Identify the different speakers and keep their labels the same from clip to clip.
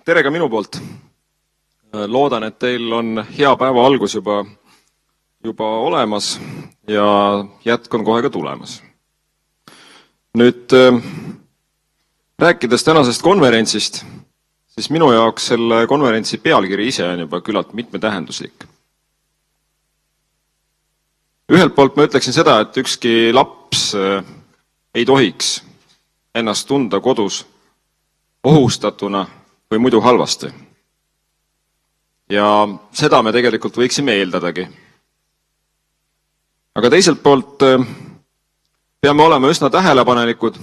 Speaker 1: tere ka minu poolt. Loodan, et teil on hea päeva algus juba olemas ja jätk on kohe ka tulemas. Nüüd rääkides tänasest konverentsist, siis minu jaoks selle konverentsi pealkiri ise on juba küllalt mitmetähenduslik. Ühelt poolt ma ütleksin seda, et ükski laps ei tohiks ennast tunda kodus ohustatuna või muidu halvasti. Ja seda me tegelikult võiksime eeldadagi. Aga teiselt poolt peame olema üsna tähelepanelikud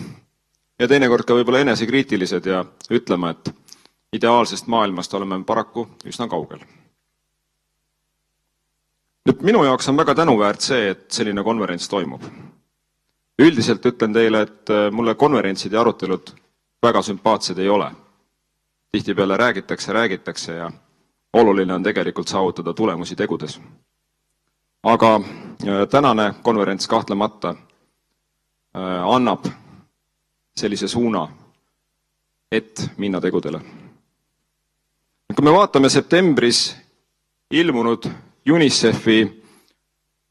Speaker 1: ja teinekord ka võib-olla enesekriitilised ja ütlema, et ideaalsest maailmast oleme paraku üsna kaugel. Nüüd minu jaoks on väga tänuväärt see, et selline konverents toimub. Üldiselt ütlen teile, et mulle konverentsid ja arutelud väga sümpaatsed ei ole. Tihtipeale räägitakse ja oluline on tegelikult saavutada tulemusi tegudes. Aga tänane konverents kahtlemata annab sellise suuna, et minna tegudele. Kui me vaatame septembris ilmunud UNICEF-i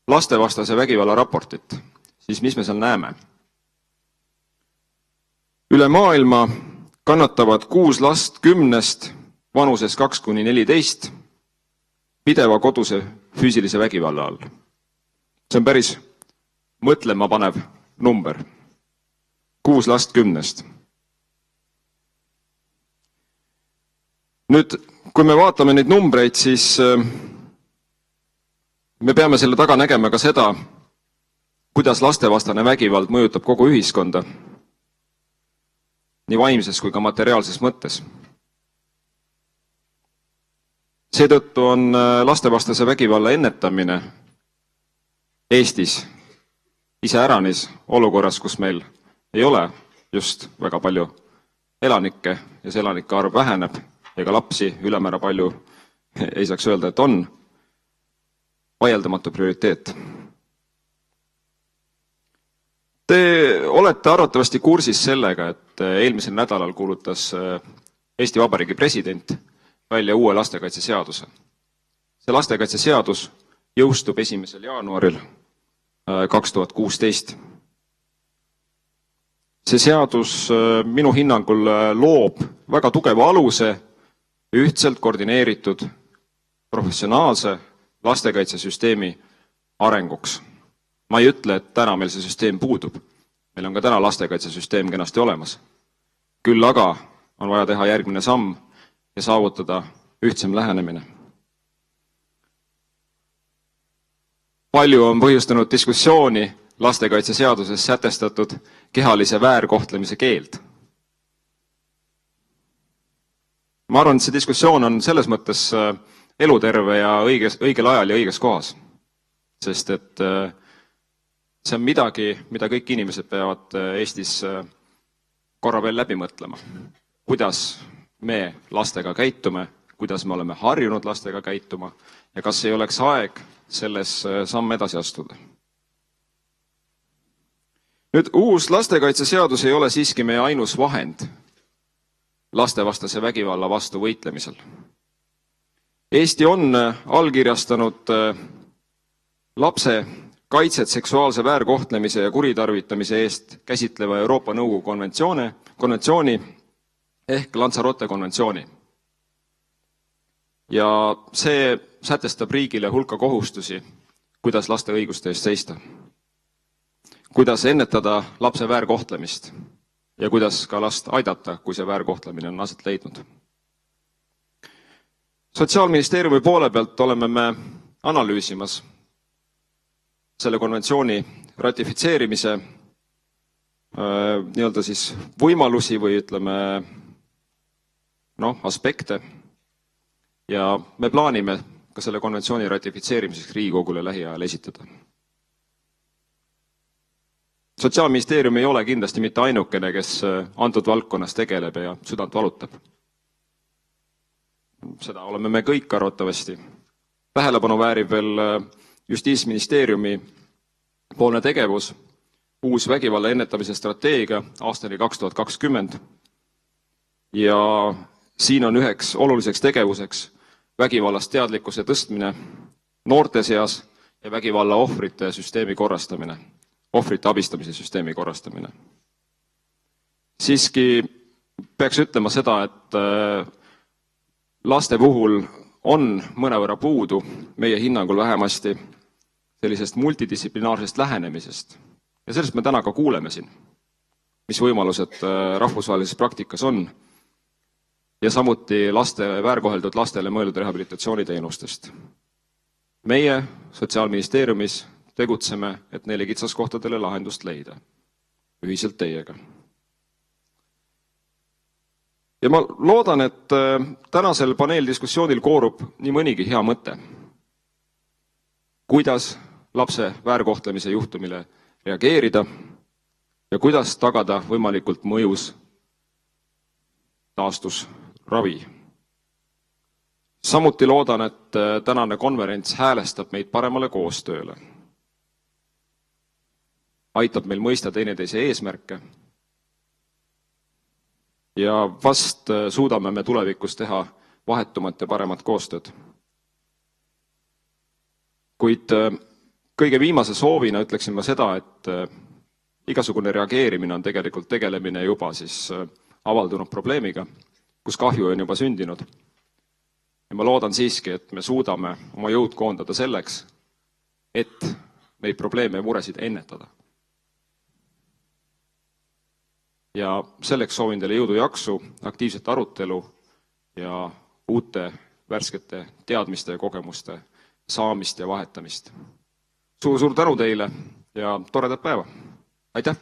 Speaker 1: lastevastase vägivalla raportit, siis mis me seal näeme? Üle maailma kannatavad 6 last 10 vanuses 2–14 pideva koduse füüsilise vägivalla all. See on päris mõtlema panev number. 6 last 10. Nüüd, kui me vaatame neid numbreid, siis me peame selle taga nägema ka seda, kuidas lastevastane vägivald mõjutab kogu ühiskonda, nii vaimses kui ka materiaalses mõttes. Seetõttu on lastevastase vägivalla ennetamine Eestis iseäranis olukorras, kus meil ei ole just väga palju elanikke ja see elanike arv väheneb ja ka lapsi ülemäära palju ei saaks öelda, et on vaieldamatu prioriteet. Te olete arvatavasti kursis sellega, et eelmisel nädalal kuulutas Eesti Vabariigi president välja uue lastekaitseseaduse. See lastekaitseseadus jõustub 1. jaanuaril 2016. See seadus minu hinnangul loob väga tugeva aluse ühtselt koordineeritud professionaalse lastekaitsesüsteemi arenguks. Ma ei ütle, et täna meil see süsteem puudub. Meil on ka täna lastekaitsesüsteem kenasti olemas. Küll aga on vaja teha järgmine samm ja saavutada ühtsem lähenemine. Palju on põhjustanud diskussiooni lastekaitseseaduses sätestatud kehalise väärkohtlemise keeld. Ma arvan, et see diskussioon on selles mõttes eluterve ja õigel ajal ja õiges kohas. Sest et see on midagi, mida kõik inimesed peavad Eestis korra veel läbi mõtlema. Kuidas me lastega käitume, kuidas me oleme harjunud lastega käituma ja kas ei oleks aeg selles samm edasi astuda. Nüüd, uus lastekaitseseadus ei ole siiski meie ainus vahend lastevastase vägivalla vastu võitlemisel. Eesti on allkirjastanud lapse kaitset seksuaalse väärkohtlemise ja kuritarvitamise eest käsitleva Euroopa Nõukogu konventsiooni ehk Lanzarote konventsiooni. Ja see sätestab riigile hulka kohustusi, kuidas laste õiguste eest seista. Kuidas ennetada lapse väärkohtlemist ja kuidas ka last aidata, kui see väärkohtlemine on aset leidnud. Sotsiaalministeeriumi poole pealt oleme me analüüsimas selle konventsiooni ratifitseerimise nii-öelda siis võimalusi või ütleme aspekte ja me plaanime ka selle konventsiooni ratifitseerimiseks Riigikogule lähiajal esitada. Sotsiaalministeerium ei ole kindlasti mitte ainukene, kes antud valdkonnas tegeleb ja südant valutab. Seda oleme me kõik arvatavasti. Tähelepanu väärib veel Justiitsministeeriumi poolne tegevus, uus vägivalla ennetamise strateegia aastani 2020 ja Siin on üheks oluliseks tegevuseks vägivallast teadlikkuse tõstmine noorte seas ja vägivalla ohvrite süsteemi korrastamine, ohvrite abistamise süsteemi korrastamine. Siiski peaks ütlema seda, et laste puhul on mõnevõrra puudu, meie hinnangul vähemasti, sellisest multidistsiplinaarsest lähenemisest. Ja sellest me täna ka kuuleme siin, mis võimalused rahvusvahelises praktikas on, ja samuti väärkoheldud lastele mõeldud rehabilitatsiooniteenustest. Meie Sotsiaalministeeriumis tegutseme, et neile kitsaskohtadele lahendust leida, ühiselt teiega. Ja ma loodan, et tänasel paneeldiskussioonil koorub nii mõnigi hea mõte, kuidas lapse väärkohtlemise juhtumile reageerida ja kuidas tagada võimalikult mõjus taastusravi. Samuti loodan, et tänane konverents häälestab meid paremale koostööle, aitab meil mõista teineteise eesmärke ja vast suudame me tulevikus teha vahetumat ja paremat koostööd. Kuid kõige viimase soovina ütleksin ma seda, et igasugune reageerimine on tegelikult tegelemine juba siis avaldunud probleemiga, kus kahju on juba sündinud. Ja ma loodan siiski, et me suudame oma jõud koondada selleks, et neid probleeme ja muresid ennetada. Ja selleks soovin teile jõudu jaksu, aktiivset arutelu ja uute värskete teadmiste ja kogemuste saamist ja vahetamist. Suur tänu teile ja toredat päeva! Aitäh!